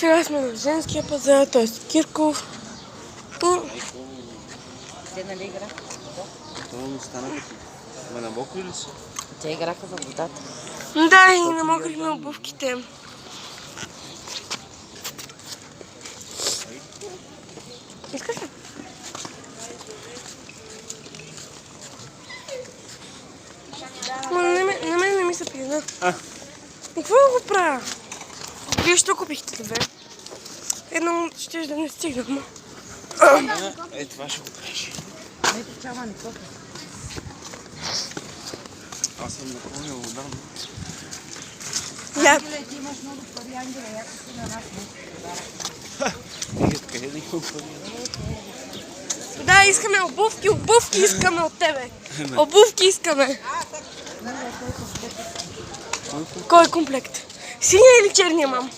Сега сме на женския пазар, т.е. Кирков. Те нали играха? Това му стана като... Ма намокри ли си? Те играха във водата. Да, и намокрихме обувките. Искаш ли? На мен не ми се пизна. Какво да го правя? Вие що купихте, бе? Едно ще да не стигнем. Е, това ще го кажи. Ето чама не копи. Аз съм напълнил вода. Ангеле, ти имаш много пари, Ангеле, яко си на нас не. Къде да има пари? Да, искаме обувки искаме от тебе. Обувки искаме. Кой е комплект? Синия или черния, мам?